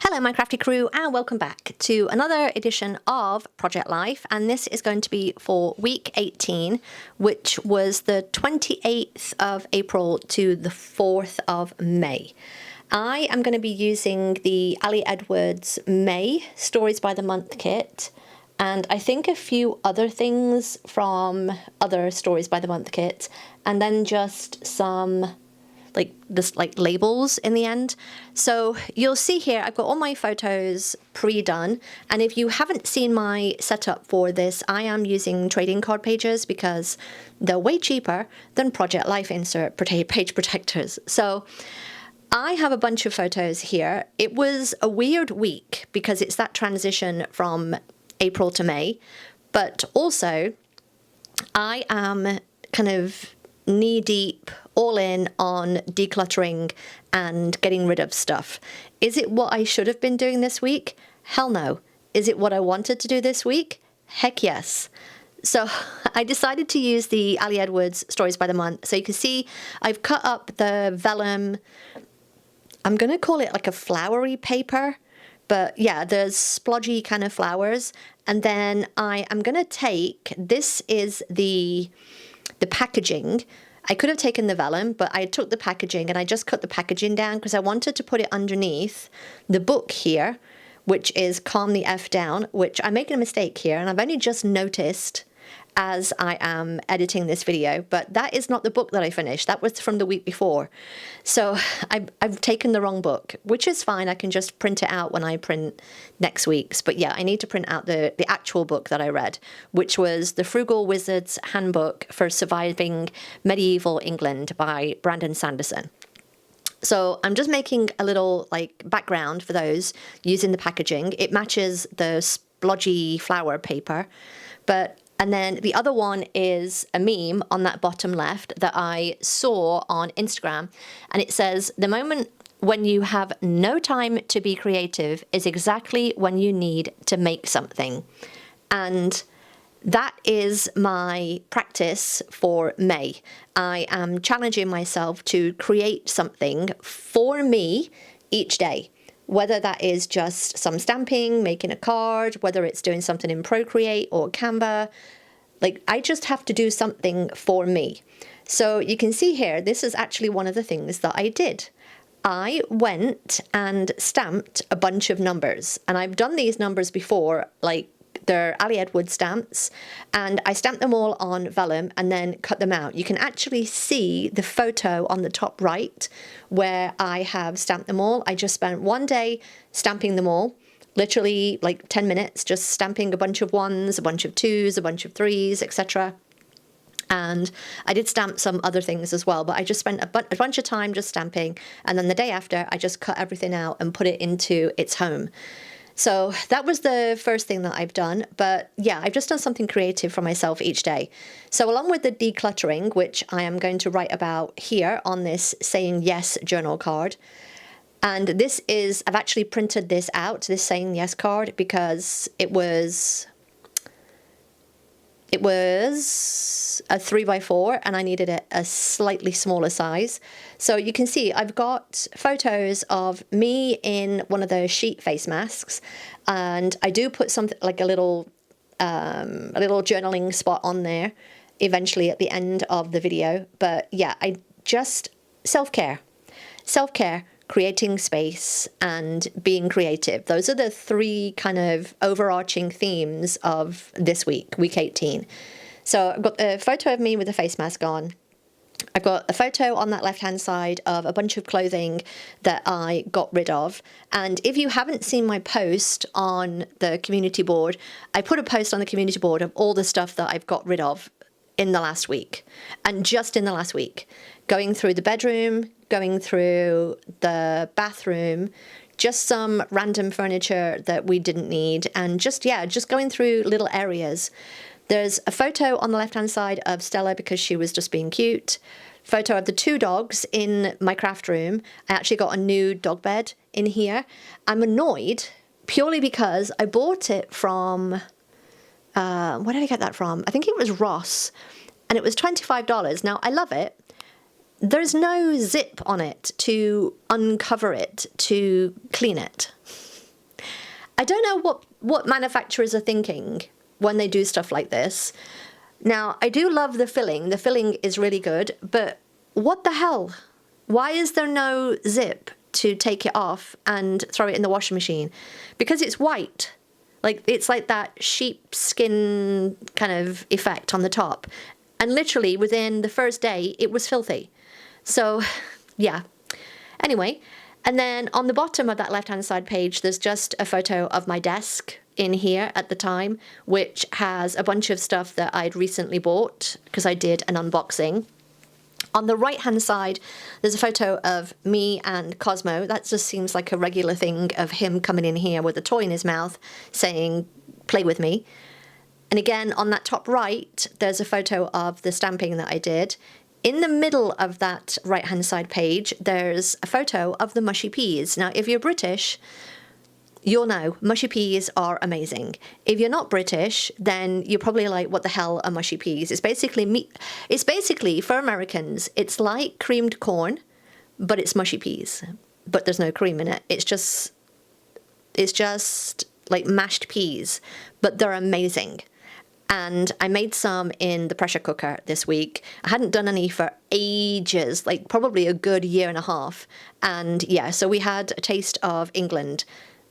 Hello my crafty crew and welcome back to another edition of Project Life, and this is going to be for week 18, which was the 28th of April to the 4th of May. I am going to be using the Ali Edwards May Stories by the Month kit, and I think a few other things from other Stories by the Month kit, and then just some like labels in the end. So you'll see here I've got all my photos pre-done, and if you haven't seen my setup for this, I am using trading card pages because they're way cheaper than Project Life insert page protectors. So I have a bunch of photos here. It was a weird week because it's that transition from April to May, but also I am kind of knee-deep, all in on decluttering and getting rid of stuff. Is it what I should have been doing this week? Hell no. Is it what I wanted to do this week? Heck yes. So I decided to use the Ali Edwards Stories by the Month. So you can see I've cut up the vellum. I'm going to call it like a flowery paper. But yeah, there's splodgy kind of flowers. And then I am going to take, this is the packaging. I could have taken the vellum, but I took the packaging and I just cut the packaging down because I wanted to put it underneath the book here, which is Calm the F Down, which I'm making a mistake here, and I've only just noticed as I am editing this video, but that is not the book that I finished. That was from the week before. So I've taken the wrong book, which is fine. I can just print it out when I print next week's. But yeah, I need to print out the actual book that I read, which was The Frugal Wizard's Handbook for Surviving Medieval England by Brandon Sanderson. So I'm just making a little background for those using the packaging. It matches the splodgy flower paper, and then the other one is a meme on that bottom left that I saw on Instagram. And it says, the moment when you have no time to be creative is exactly when you need to make something. And that is my practice for May. I am challenging myself to create something for me each day. Whether that is just some stamping, making a card, whether it's doing something in Procreate or Canva, I just have to do something for me. So you can see here, this is actually one of the things that I did. I went and stamped a bunch of numbers, and I've done these numbers before, they're Ali Edwards stamps, and I stamped them all on vellum and then cut them out. You can actually see the photo on the top right where I have stamped them all. I just spent one day stamping them all, literally 10 minutes, just stamping a bunch of ones, a bunch of twos, a bunch of threes, etc. And I did stamp some other things as well, but I just spent a bunch of time just stamping, and then the day after I just cut everything out and put it into its home. So that was the first thing that I've done, but yeah, I've just done something creative for myself each day. So along with the decluttering, which I am going to write about here on this Saying Yes journal card, and this is, I've actually printed this out, this Saying Yes card, because it was a 3x4 and I needed it a slightly smaller size. So you can see I've got photos of me in one of the sheet face masks, and I do put something like a little journaling spot on there eventually at the end of the video. But yeah, I just self-care, creating space and being creative. Those are the three kind of overarching themes of this week, week 18. So I've got a photo of me with a face mask on. I've got a photo on that left-hand side of a bunch of clothing that I got rid of. And if you haven't seen my post on the community board, I put a post on the community board of all the stuff that I've got rid of in the last week. And just in the last week, going through the bedroom, going through the bathroom, just some random furniture that we didn't need, and just going through little areas. There's a photo on the left-hand side of Stella because she was just being cute. Photo of the two dogs in my craft room. I actually got a new dog bed in here. I'm annoyed purely because I bought it from, where did I get that from? I think it was Ross, and it was $25. Now, I love it. There's no zip on it to uncover it, to clean it. I don't know what manufacturers are thinking when they do stuff like this. Now, I do love the filling. The filling is really good, but what the hell? Why is there no zip to take it off and throw it in the washing machine? Because it's white. Like, it's like that sheepskin kind of effect on the top. And literally within the first day, it was filthy. So, yeah. Anyway, and then on the bottom of that left-hand side page, there's just a photo of my desk in here at the time, which has a bunch of stuff that I'd recently bought because I did an unboxing. On the right-hand side, there's a photo of me and Cosmo. That just seems like a regular thing of him coming in here with a toy in his mouth saying, play with me. And again, on that top right, there's a photo of the stamping that I did. In the middle of that right-hand side page, there's a photo of the mushy peas. Now, if you're British, you'll know mushy peas are amazing. If you're not British, then you're probably like, what the hell are mushy peas? It's basically meat. It's basically, for Americans, it's like creamed corn, but it's mushy peas. But there's no cream in it. It's just like mashed peas, but they're amazing. And I made some in the pressure cooker this week. I hadn't done any for ages, like probably a good year and a half. And yeah, so we had a taste of England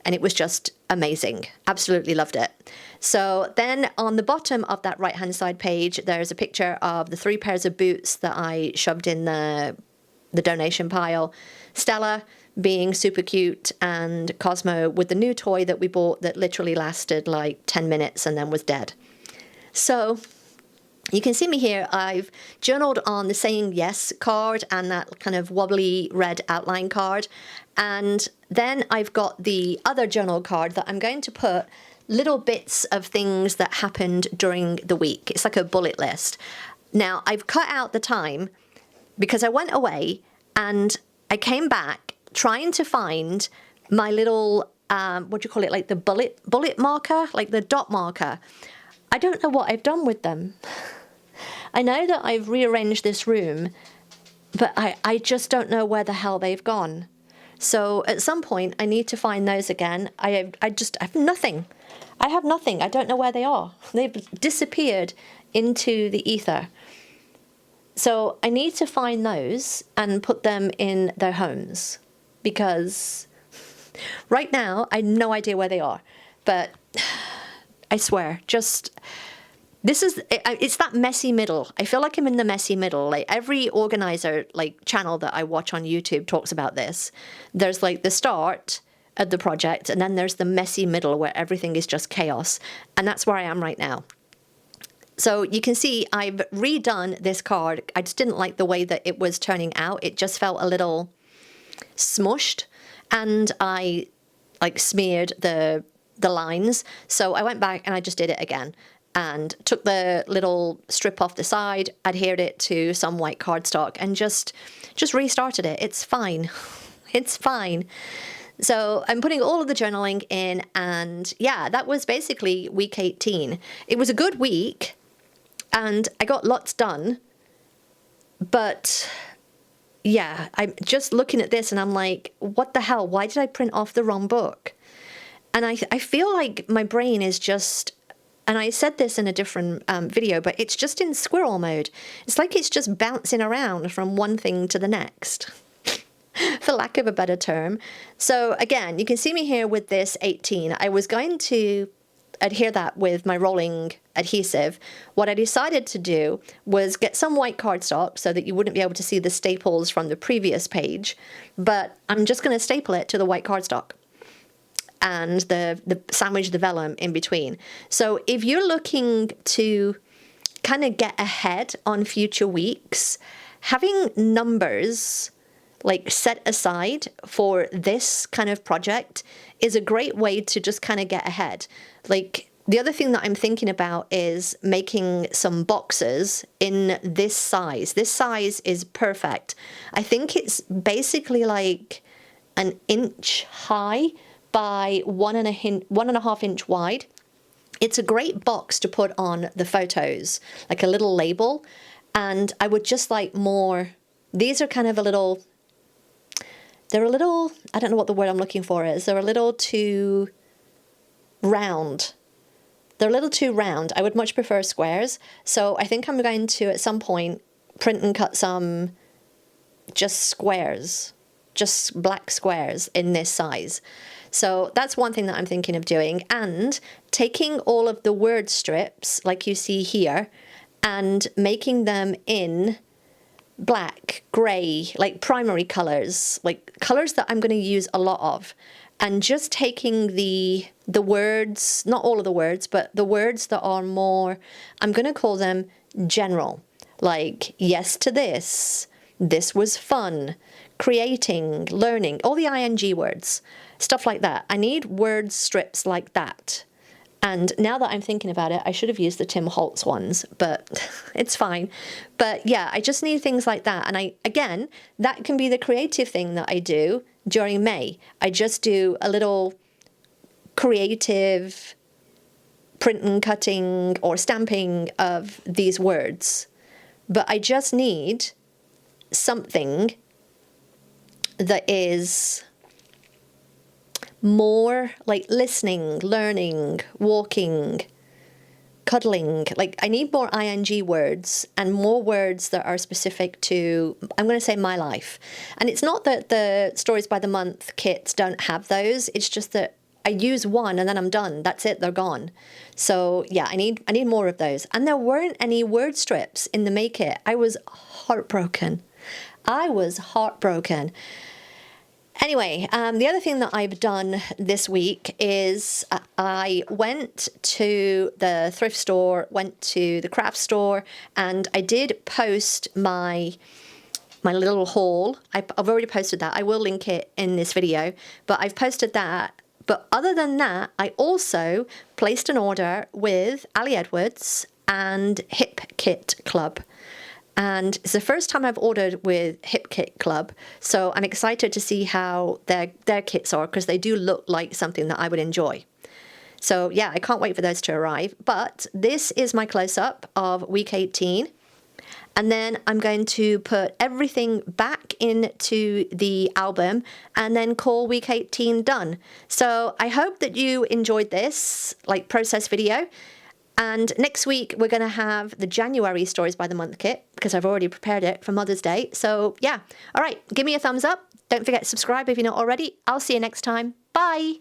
and it was just amazing. Absolutely loved it. So then on the bottom of that right-hand side page, there's a picture of the 3 pairs of boots that I shoved in the donation pile. Stella being super cute and Cosmo with the new toy that we bought that literally lasted like 10 minutes and then was dead. So you can see me here. I've journaled on the saying yes card and that kind of wobbly red outline card. And then I've got the other journal card that I'm going to put little bits of things that happened during the week. It's like a bullet list. Now, I've cut out the time because I went away and I came back trying to find my little, what do you call it, like the bullet marker, like the dot marker. I don't know what I've done with them. I know that I've rearranged this room, but I just don't know where the hell they've gone. So at some point, I need to find those again. I have nothing. I have nothing. I don't know where they are. They've disappeared into the ether. So I need to find those and put them in their homes because right now, I have no idea where they are. But I swear, it's that messy middle. I feel like I'm in the messy middle. Like every organizer channel that I watch on YouTube talks about this. There's like the start of the project and then there's the messy middle where everything is just chaos. And that's where I am right now. So you can see I've redone this card. I just didn't like the way that it was turning out. It just felt a little smushed and I smeared the lines. So I went back and I just did it again and took the little strip off the side, adhered it to some white cardstock and just restarted it. It's fine. It's fine. So I'm putting all of the journaling in and yeah, that was basically week 18. It was a good week and I got lots done, but yeah, I'm just looking at this and I'm like, what the hell? Why did I print off the wrong book? And I feel like my brain is just, and I said this in a different video, but it's just in squirrel mode. It's like it's just bouncing around from one thing to the next, for lack of a better term. So again, you can see me here with this 18. I was going to adhere that with my rolling adhesive. What I decided to do was get some white cardstock so that you wouldn't be able to see the staples from the previous page, but I'm just going to staple it to the white cardstock and the sandwich the vellum in between. So if you're looking to kind of get ahead on future weeks, having numbers set aside for this kind of project is a great way to just kind of get ahead. The other thing that I'm thinking about is making some boxes in this size. This size is perfect. I think it's basically like an inch high by 1.5 inch wide. It's a great box to put on the photos, like a little label. And I would just like more, these are kind of they're a little, I don't know what the word I'm looking for is. They're a little too round. They're a little too round. I would much prefer squares. So I think I'm going to, at some point, print and cut some just squares, just black squares in this size. So that's one thing that I'm thinking of doing. And taking all of the word strips, like you see here, and making them in black, grey, like primary colours, like colours that I'm going to use a lot of. And just taking the words, not all of the words, but the words that are more, I'm going to call them general, like yes to this was fun, creating, learning, all the ing words, stuff like that. I need word strips like that. And now that I'm thinking about it, I should have used the Tim Holtz ones, but it's fine. But yeah, I just need things like that. And again, that can be the creative thing that I do during May. I just do a little creative printing, cutting, or stamping of these words. But I just need something that is more like listening, learning, walking, cuddling. Like I need more ing words and more words that are specific to, I'm going to say, my life. And it's not that the Stories by the Month kits don't have those. It's just that I use one and then I'm done. That's it. They're gone. So yeah, I need more of those. And there weren't any word strips in the May kit. I was heartbroken. Anyway, the other thing that I've done this week is I went to the thrift store, went to the craft store, and I did post my little haul. I've already posted that. I will link it in this video, but I've posted that. But other than that, I also placed an order with Ali Edwards and Hip Kit Club. And it's the first time I've ordered with Hip Kit Club, so I'm excited to see how their kits are, because they do look like something that I would enjoy. So yeah, I can't wait for those to arrive. But this is my close-up of week 18. And then I'm going to put everything back into the album and then call week 18 done. So I hope that you enjoyed this process video. And next week, we're going to have the January Stories by the Month kit, because I've already prepared it for Mother's Day. So yeah. All right. Give me a thumbs up. Don't forget to subscribe if you're not already. I'll see you next time. Bye.